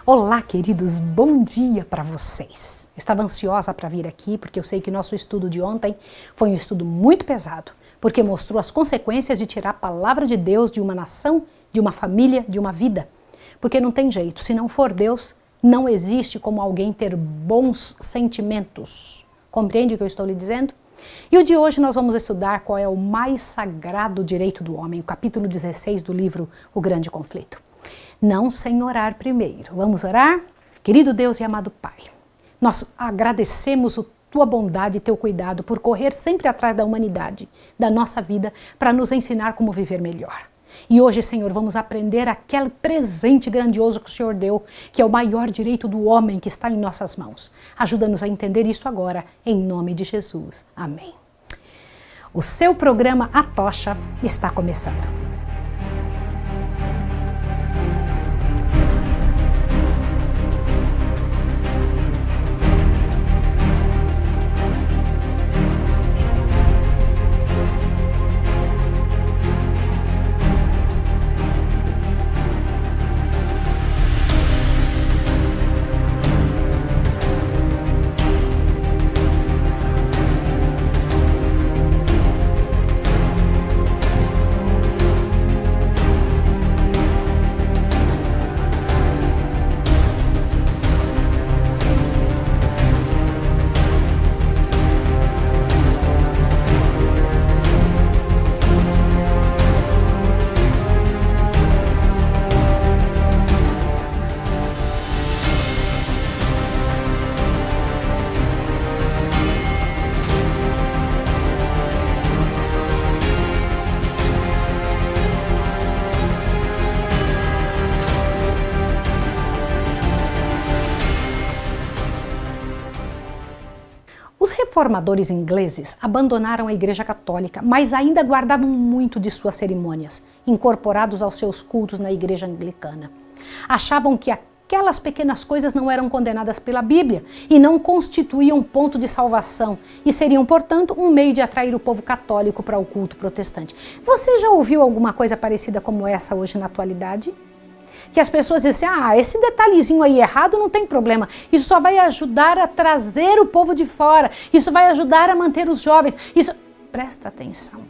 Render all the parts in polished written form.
Olá, queridos, bom dia para vocês. Eu estava ansiosa para vir aqui porque eu sei que nosso estudo de ontem foi um estudo muito pesado, porque mostrou as consequências de tirar a palavra de Deus de uma nação, de uma família, de uma vida. Porque não tem jeito, se não for Deus, não existe como alguém ter bons sentimentos. Compreende o que eu estou lhe dizendo? E o de hoje nós vamos estudar qual é o mais sagrado direito do homem, o capítulo 16 do livro O Grande Conflito. Não sem orar primeiro. Vamos orar? Querido Deus e amado Pai, nós agradecemos a Tua bondade e Teu cuidado por correr sempre atrás da humanidade, da nossa vida, para nos ensinar como viver melhor. E hoje, Senhor, vamos aprender aquele presente grandioso que o Senhor deu, que é o maior direito do homem que está em nossas mãos. Ajuda-nos a entender isto agora, em nome de Jesus. Amém. O seu programa A Tocha está começando. Os reformadores ingleses abandonaram a Igreja Católica, mas ainda guardavam muito de suas cerimônias, incorporados aos seus cultos na Igreja Anglicana. Achavam que aquelas pequenas coisas não eram condenadas pela Bíblia e não constituíam ponto de salvação e seriam, portanto, um meio de atrair o povo católico para o culto protestante. Você já ouviu alguma coisa parecida como essa hoje na atualidade? Que as pessoas dizem, esse detalhezinho aí errado não tem problema, isso só vai ajudar a trazer o povo de fora, isso vai ajudar a manter os jovens, isso... Presta atenção.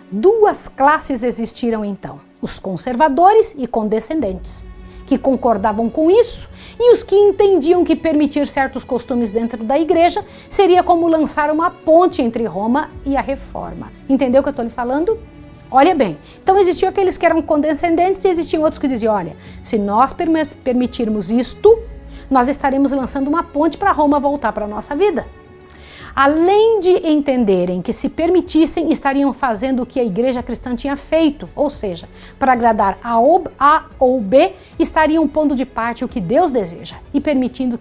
Duas classes existiram então, os conservadores e condescendentes, que concordavam com isso, e os que entendiam que permitir certos costumes dentro da igreja seria como lançar uma ponte entre Roma e a Reforma. Entendeu o que eu estou lhe falando? Olha bem, então existiam aqueles que eram condescendentes e existiam outros que diziam, olha, se nós permitirmos isto, nós estaremos lançando uma ponte para Roma voltar para a nossa vida. Além de entenderem que se permitissem, estariam fazendo o que a igreja cristã tinha feito, ou seja, para agradar a ou B, estariam pondo de parte o que Deus deseja e permitindo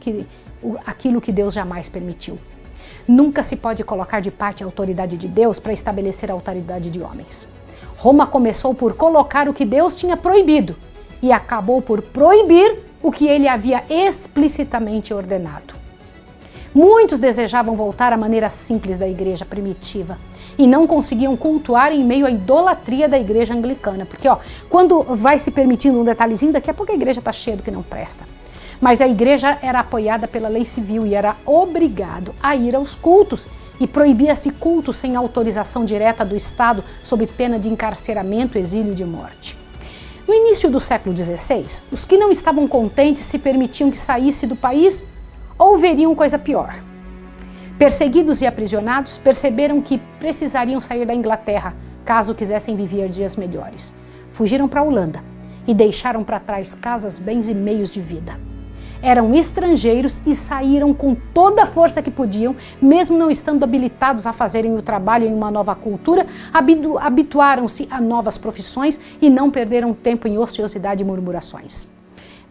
aquilo que Deus jamais permitiu. Nunca se pode colocar de parte a autoridade de Deus para estabelecer a autoridade de homens. Roma começou por colocar o que Deus tinha proibido e acabou por proibir o que ele havia explicitamente ordenado. Muitos desejavam voltar à maneira simples da igreja primitiva e não conseguiam cultuar em meio à idolatria da igreja anglicana. Porque quando vai se permitindo um detalhezinho, daqui a pouco a igreja está cheia do que não presta. Mas a igreja era apoiada pela lei civil e era obrigado a ir aos cultos e proibia-se culto sem autorização direta do Estado sob pena de encarceramento, exílio e de morte. No início do século XVI, os que não estavam contentes se permitiam que saísse do país ou veriam coisa pior. Perseguidos e aprisionados, perceberam que precisariam sair da Inglaterra caso quisessem viver dias melhores. Fugiram para a Holanda e deixaram para trás casas, bens e meios de vida. Eram estrangeiros e saíram com toda a força que podiam, mesmo não estando habilitados a fazerem o trabalho em uma nova cultura, habituaram-se a novas profissões e não perderam tempo em ociosidade e murmurações.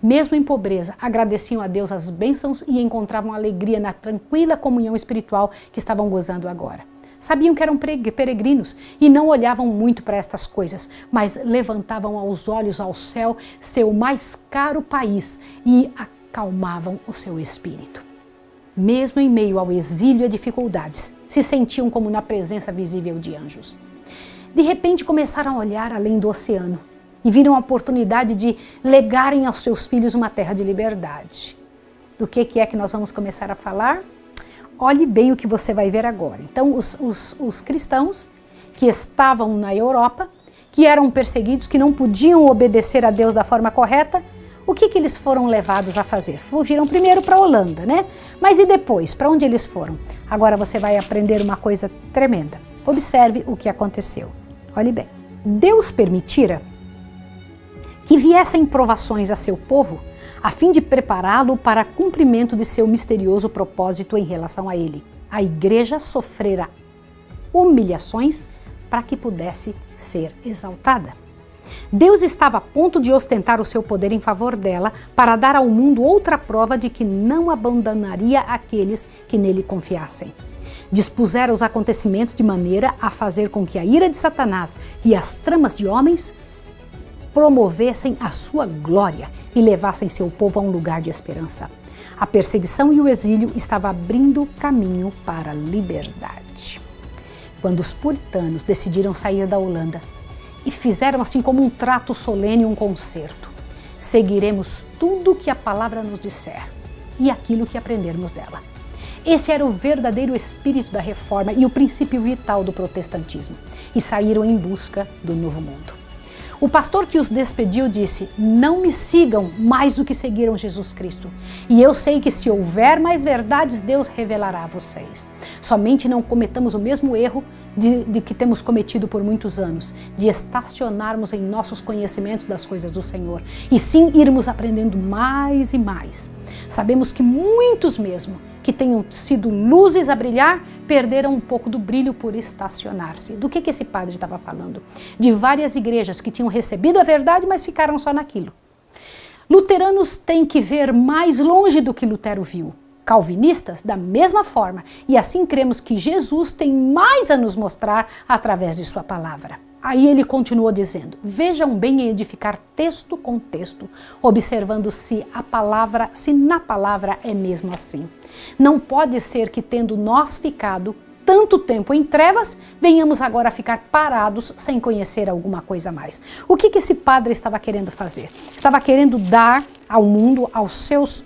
Mesmo em pobreza, agradeciam a Deus as bênçãos e encontravam alegria na tranquila comunhão espiritual que estavam gozando agora. Sabiam que eram peregrinos e não olhavam muito para estas coisas, mas levantavam os olhos ao céu, seu mais caro país, e acalmavam o seu espírito. Mesmo em meio ao exílio e dificuldades, se sentiam como na presença visível de anjos. De repente começaram a olhar além do oceano e viram a oportunidade de legarem aos seus filhos uma terra de liberdade. Do que é que nós vamos começar a falar? Olhe bem o que você vai ver agora. Então, os cristãos que estavam na Europa, que eram perseguidos, que não podiam obedecer a Deus da forma correta, o que eles foram levados a fazer? Fugiram primeiro para a Holanda, né? Mas e depois? Para onde eles foram? Agora você vai aprender uma coisa tremenda. Observe o que aconteceu. Olhe bem. Deus permitira que viessem provações a seu povo a fim de prepará-lo para cumprimento de seu misterioso propósito em relação a ele. A igreja sofrera humilhações para que pudesse ser exaltada. Deus estava a ponto de ostentar o seu poder em favor dela para dar ao mundo outra prova de que não abandonaria aqueles que nele confiassem. Dispusera os acontecimentos de maneira a fazer com que a ira de Satanás e as tramas de homens promovessem a sua glória e levassem seu povo a um lugar de esperança. A perseguição e o exílio estavam abrindo caminho para a liberdade. Quando os puritanos decidiram sair da Holanda e fizeram assim como um trato solene, um concerto, seguiremos tudo o que a palavra nos disser e aquilo que aprendermos dela. Esse era o verdadeiro espírito da reforma e o princípio vital do protestantismo, e saíram em busca do novo mundo. O pastor que os despediu disse: não me sigam mais do que seguiram Jesus Cristo. E eu sei que se houver mais verdades, Deus revelará a vocês. Somente não cometamos o mesmo erro de que temos cometido por muitos anos, de estacionarmos em nossos conhecimentos das coisas do Senhor, e sim irmos aprendendo mais e mais. Sabemos que muitos mesmo, que tenham sido luzes a brilhar, perderam um pouco do brilho por estacionar-se. Do que esse padre estava falando? De várias igrejas que tinham recebido a verdade, mas ficaram só naquilo. Luteranos têm que ver mais longe do que Lutero viu. Calvinistas, da mesma forma. E assim cremos que Jesus tem mais a nos mostrar através de sua palavra. Aí ele continuou dizendo: vejam bem em edificar texto com texto, observando se na palavra é mesmo assim. Não pode ser que, tendo nós ficado tanto tempo em trevas, venhamos agora a ficar parados sem conhecer alguma coisa mais. O que esse padre estava querendo fazer? Estava querendo dar ao mundo, aos seus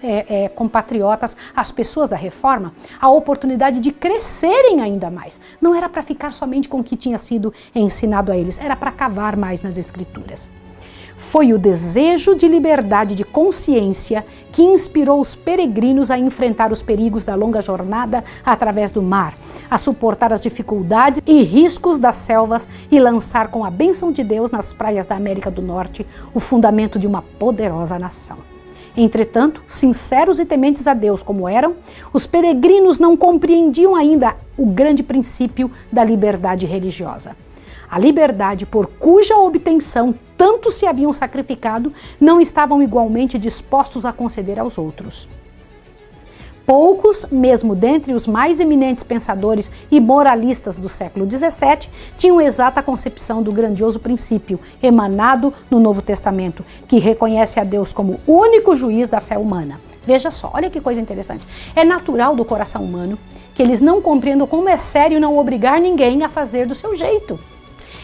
compatriotas, às pessoas da reforma, a oportunidade de crescerem ainda mais. Não era para ficar somente com o que tinha sido ensinado a eles, era para cavar mais nas Escrituras. Foi o desejo de liberdade de consciência que inspirou os peregrinos a enfrentar os perigos da longa jornada através do mar, a suportar as dificuldades e riscos das selvas e lançar com a bênção de Deus nas praias da América do Norte o fundamento de uma poderosa nação. Entretanto, sinceros e tementes a Deus como eram, os peregrinos não compreendiam ainda o grande princípio da liberdade religiosa. A liberdade por cuja obtenção tanto se haviam sacrificado, não estavam igualmente dispostos a conceder aos outros. Poucos, mesmo dentre os mais eminentes pensadores e moralistas do século XVII, tinham exata concepção do grandioso princípio emanado no Novo Testamento, que reconhece a Deus como único juiz da fé humana. Veja só, olha que coisa interessante. É natural do coração humano que eles não compreendam como é sério não obrigar ninguém a fazer do seu jeito.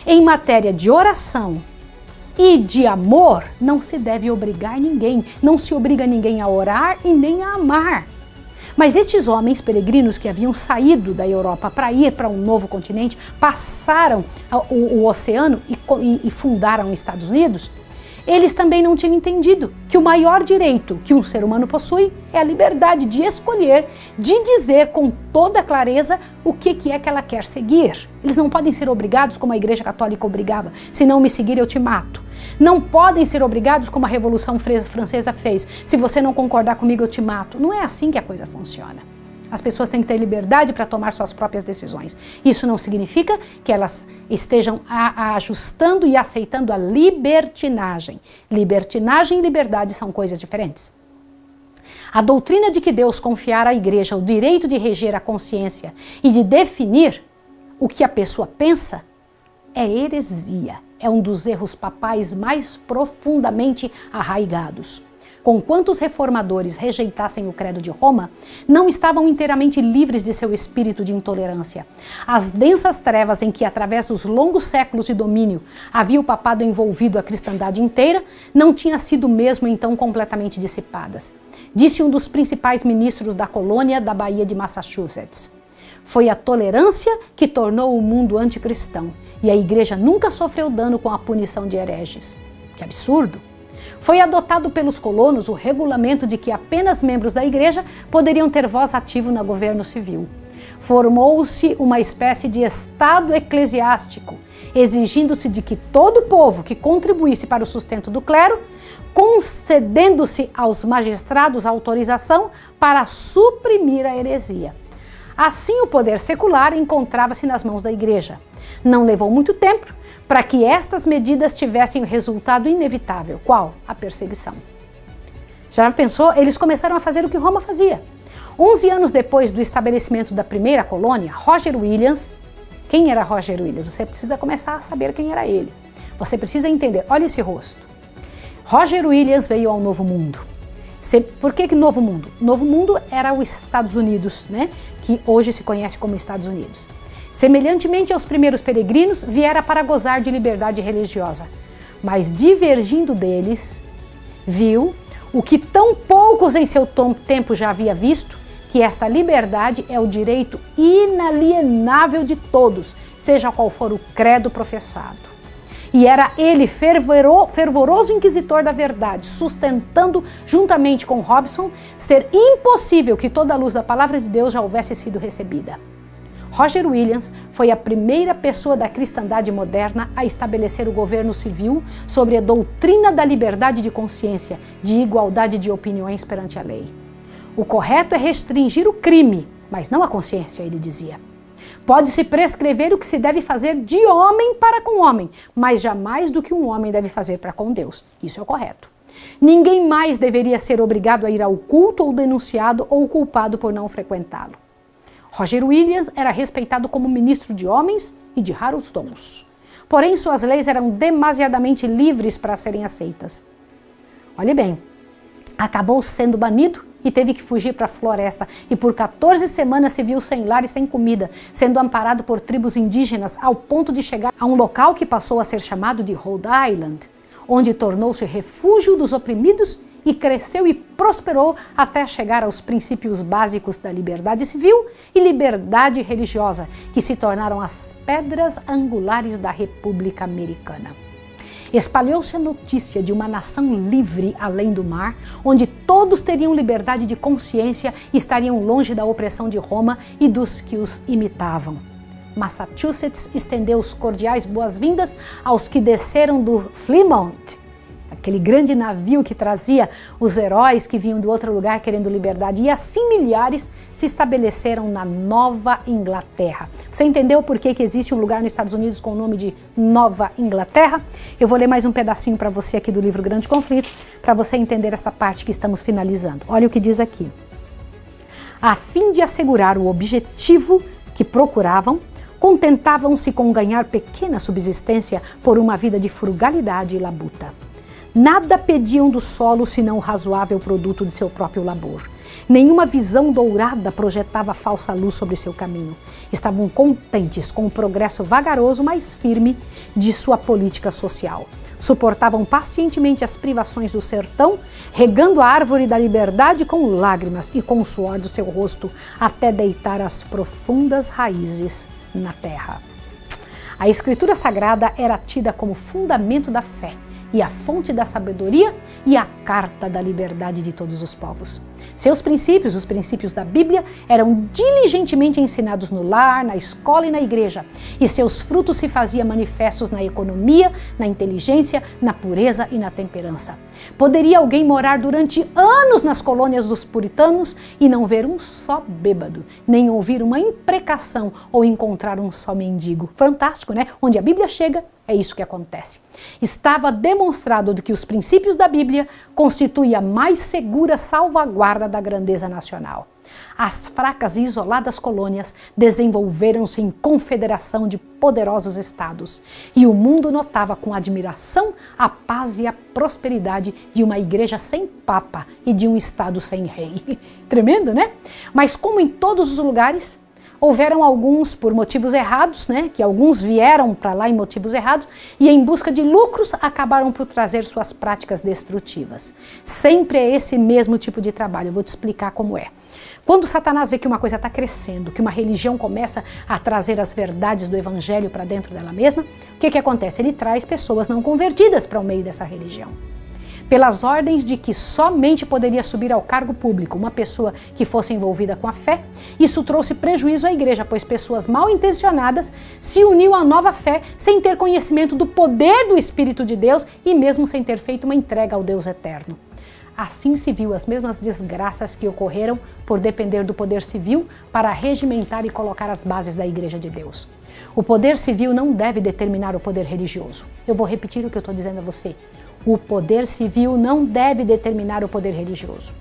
Em matéria de oração e de amor, não se deve obrigar ninguém, não se obriga ninguém a orar e nem a amar. Mas estes homens peregrinos que haviam saído da Europa para ir para um novo continente, passaram o oceano e fundaram os Estados Unidos, eles também não tinham entendido que o maior direito que um ser humano possui é a liberdade de escolher, de dizer com toda clareza o que é que ela quer seguir. Eles não podem ser obrigados como a Igreja Católica obrigava: se não me seguir eu te mato. Não podem ser obrigados como a Revolução Francesa fez: se você não concordar comigo eu te mato. Não é assim que a coisa funciona. As pessoas têm que ter liberdade para tomar suas próprias decisões. Isso não significa que elas estejam ajustando e aceitando a libertinagem. Libertinagem e liberdade são coisas diferentes. A doutrina de que Deus confiara à igreja o direito de reger a consciência e de definir o que a pessoa pensa é heresia. É um dos erros papais mais profundamente arraigados. conquanto os reformadores rejeitassem o credo de Roma, não estavam inteiramente livres de seu espírito de intolerância. As densas trevas em que, através dos longos séculos de domínio, havia o papado envolvido a cristandade inteira, não tinham sido mesmo então completamente dissipadas. Disse um dos principais ministros da colônia da Baía de Massachusetts: foi a tolerância que tornou o mundo anticristão, e a igreja nunca sofreu dano com a punição de hereges. Que absurdo! Foi adotado pelos colonos o regulamento de que apenas membros da igreja poderiam ter voz ativa no governo civil. Formou-se uma espécie de estado eclesiástico, exigindo-se de que todo o povo que contribuísse para o sustento do clero, concedendo-se aos magistrados autorização para suprimir a heresia. Assim, o poder secular encontrava-se nas mãos da igreja. Não levou muito tempo para que estas medidas tivessem o resultado inevitável. Qual? A perseguição. Já pensou? Eles começaram a fazer o que Roma fazia. 11 anos depois do estabelecimento da primeira colônia, Roger Williams... Quem era Roger Williams? Você precisa começar a saber quem era ele. Você precisa entender. Olha esse rosto. Roger Williams veio ao Novo Mundo. Por que Novo Mundo? Novo Mundo era os Estados Unidos, né? Que hoje se conhece como Estados Unidos. Semelhantemente aos primeiros peregrinos, viera para gozar de liberdade religiosa, mas divergindo deles, viu o que tão poucos em seu tempo já havia visto, que esta liberdade é o direito inalienável de todos, seja qual for o credo professado. E era ele, fervoroso inquisitor da verdade, sustentando, juntamente com Robson, ser impossível que toda a luz da palavra de Deus já houvesse sido recebida. Roger Williams foi a primeira pessoa da cristandade moderna a estabelecer o governo civil sobre a doutrina da liberdade de consciência, de igualdade de opiniões perante a lei. O correto é restringir o crime, mas não a consciência, ele dizia. Pode-se prescrever o que se deve fazer de homem para com homem, mas jamais do que um homem deve fazer para com Deus. Isso é o correto. Ninguém mais deveria ser obrigado a ir ao culto ou denunciado ou culpado por não frequentá-lo. Roger Williams era respeitado como ministro de homens e de raros dons. Porém, suas leis eram demasiadamente livres para serem aceitas. Olhe bem, acabou sendo banido e teve que fugir para a floresta, e por 14 semanas se viu sem lar e sem comida, sendo amparado por tribos indígenas, ao ponto de chegar a um local que passou a ser chamado de Rhode Island, onde tornou-se refúgio dos oprimidos e cresceu e prosperou até chegar aos princípios básicos da liberdade civil e liberdade religiosa, que se tornaram as pedras angulares da República Americana. Espalhou-se a notícia de uma nação livre além do mar, onde todos teriam liberdade de consciência e estariam longe da opressão de Roma e dos que os imitavam. Massachusetts estendeu os cordiais boas-vindas aos que desceram do Plymouth, aquele grande navio que trazia os heróis que vinham do outro lugar querendo liberdade, e assim milhares se estabeleceram na Nova Inglaterra. Você entendeu por que existe um lugar nos Estados Unidos com o nome de Nova Inglaterra? Eu vou ler mais um pedacinho para você aqui do livro Grande Conflito, para você entender esta parte que estamos finalizando. Olha o que diz aqui. A fim de assegurar o objetivo que procuravam, contentavam-se com ganhar pequena subsistência por uma vida de frugalidade e labuta. Nada pediam do solo senão o razoável produto de seu próprio labor. Nenhuma visão dourada projetava falsa luz sobre seu caminho. Estavam contentes com o progresso vagaroso, mas firme de sua política social. Suportavam pacientemente as privações do sertão, regando a árvore da liberdade com lágrimas e com o suor do seu rosto, até deitar as profundas raízes na terra. A Escritura Sagrada era tida como fundamento da fé e a fonte da sabedoria e a carta da liberdade de todos os povos. Seus princípios, os princípios da Bíblia, eram diligentemente ensinados no lar, na escola e na igreja, e seus frutos se faziam manifestos na economia, na inteligência, na pureza e na temperança. Poderia alguém morar durante anos nas colônias dos puritanos e não ver um só bêbado, nem ouvir uma imprecação ou encontrar um só mendigo? Fantástico, né? Onde a Bíblia chega, é isso que acontece. Estava demonstrado que os princípios da Bíblia constituem a mais segura salvaguarda da grandeza nacional. As fracas e isoladas colônias desenvolveram-se em confederação de poderosos estados, e o mundo notava com admiração a paz e a prosperidade de uma igreja sem papa e de um estado sem rei. Tremendo, né? Mas como em todos os lugares, houveram alguns por motivos errados, né? Que alguns vieram para lá em motivos errados e em busca de lucros acabaram por trazer suas práticas destrutivas. Sempre é esse mesmo tipo de trabalho, eu vou te explicar como é. Quando Satanás vê que uma coisa está crescendo, que uma religião começa a trazer as verdades do evangelho para dentro dela mesma, o que acontece? Ele traz pessoas não convertidas para o meio dessa religião. Pelas ordens de que somente poderia subir ao cargo público uma pessoa que fosse envolvida com a fé, isso trouxe prejuízo à igreja, pois pessoas mal intencionadas se uniam à nova fé sem ter conhecimento do poder do Espírito de Deus e mesmo sem ter feito uma entrega ao Deus eterno. Assim se viu as mesmas desgraças que ocorreram por depender do poder civil para regimentar e colocar as bases da Igreja de Deus. O poder civil não deve determinar o poder religioso. Eu vou repetir o que eu estou dizendo a você. O poder civil não deve determinar o poder religioso.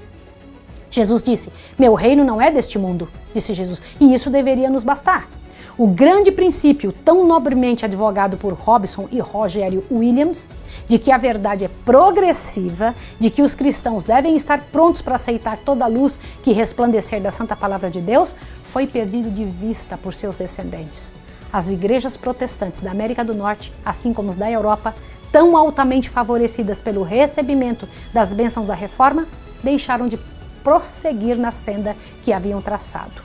Jesus disse, meu reino não é deste mundo, disse Jesus, e isso deveria nos bastar. O grande princípio, tão nobremente advogado por Robson e Rogério Williams, de que a verdade é progressiva, de que os cristãos devem estar prontos para aceitar toda a luz que resplandecer da Santa Palavra de Deus, foi perdido de vista por seus descendentes. As igrejas protestantes da América do Norte, assim como as da Europa, tão altamente favorecidas pelo recebimento das bênçãos da Reforma, deixaram de prosseguir na senda que haviam traçado.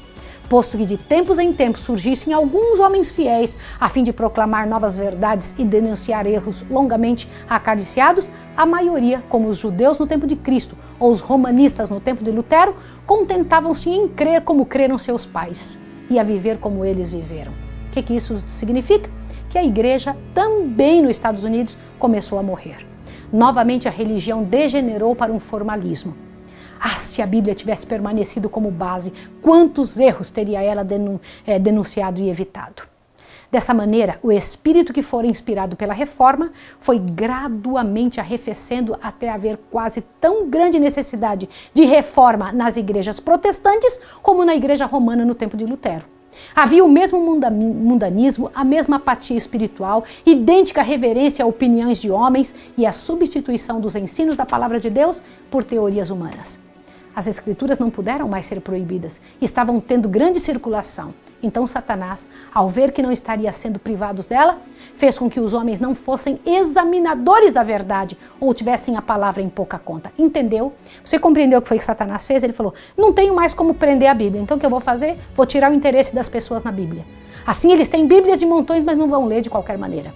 Posto que de tempos em tempos surgissem alguns homens fiéis a fim de proclamar novas verdades e denunciar erros longamente acariciados, a maioria, como os judeus no tempo de Cristo ou os romanistas no tempo de Lutero, contentavam-se em crer como creram seus pais e a viver como eles viveram. O que isso significa? Que a igreja também nos Estados Unidos começou a morrer. Novamente a religião degenerou para um formalismo. Se a Bíblia tivesse permanecido como base, quantos erros teria ela denunciado e evitado? Dessa maneira, o espírito que fora inspirado pela Reforma foi gradualmente arrefecendo até haver quase tão grande necessidade de reforma nas igrejas protestantes como na igreja romana no tempo de Lutero. Havia o mesmo mundanismo, a mesma apatia espiritual, idêntica reverência a opiniões de homens e a substituição dos ensinos da palavra de Deus por teorias humanas. As escrituras não puderam mais ser proibidas, estavam tendo grande circulação. Então Satanás, ao ver que não estaria sendo privados dela, fez com que os homens não fossem examinadores da verdade ou tivessem a palavra em pouca conta. Entendeu? Você compreendeu o que foi que Satanás fez? Ele falou, não tenho mais como prender a Bíblia, então o que eu vou fazer? Vou tirar o interesse das pessoas na Bíblia. Assim eles têm Bíblias de montões, mas não vão ler de qualquer maneira.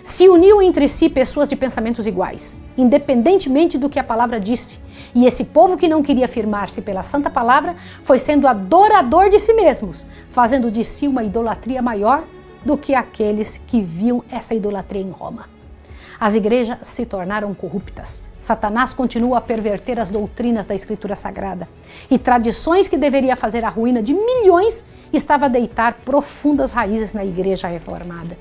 Se uniu entre si pessoas de pensamentos iguais, independentemente do que a palavra disse. E esse povo que não queria firmar-se pela santa palavra foi sendo adorador de si mesmos, fazendo de si uma idolatria maior do que aqueles que viam essa idolatria em Roma. As igrejas se tornaram corruptas. Satanás continua a perverter as doutrinas da Escritura Sagrada. E tradições que deveria fazer a ruína de milhões estava a deitar profundas raízes na igreja reformada.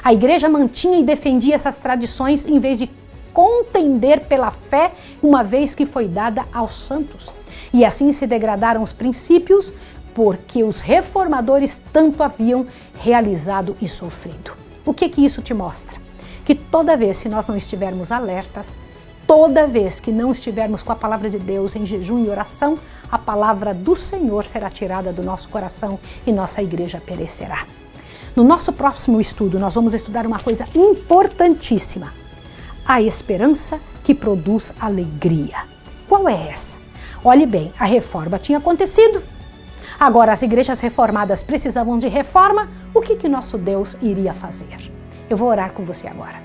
A igreja mantinha e defendia essas tradições em vez de contender pela fé, uma vez que foi dada aos santos. E assim se degradaram os princípios, porque os reformadores tanto haviam realizado e sofrido. O que isso te mostra? Que toda vez que nós não estivermos alertas, toda vez que não estivermos com a palavra de Deus em jejum e oração, a palavra do Senhor será tirada do nosso coração e nossa igreja perecerá. No nosso próximo estudo, nós vamos estudar uma coisa importantíssima. A esperança que produz alegria. Qual é essa? Olhe bem, a reforma tinha acontecido. Agora as igrejas reformadas precisavam de reforma. O que nosso Deus iria fazer? Eu vou orar com você agora.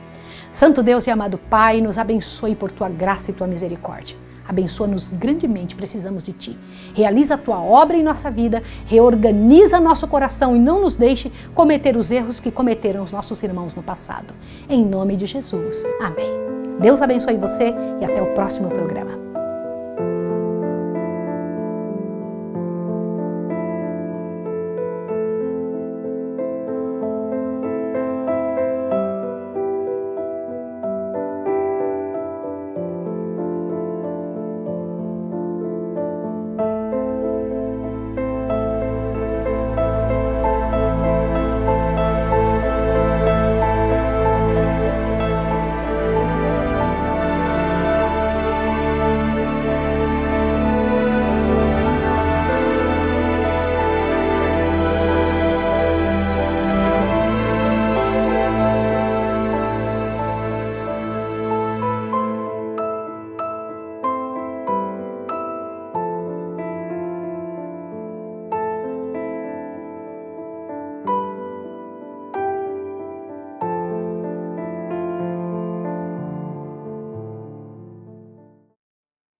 Santo Deus e amado Pai, nos abençoe por tua graça e tua misericórdia. Abençoa-nos grandemente, precisamos de Ti. Realiza a Tua obra em nossa vida, reorganiza nosso coração e não nos deixe cometer os erros que cometeram os nossos irmãos no passado. Em nome de Jesus. Amém. Deus abençoe você e até o próximo programa.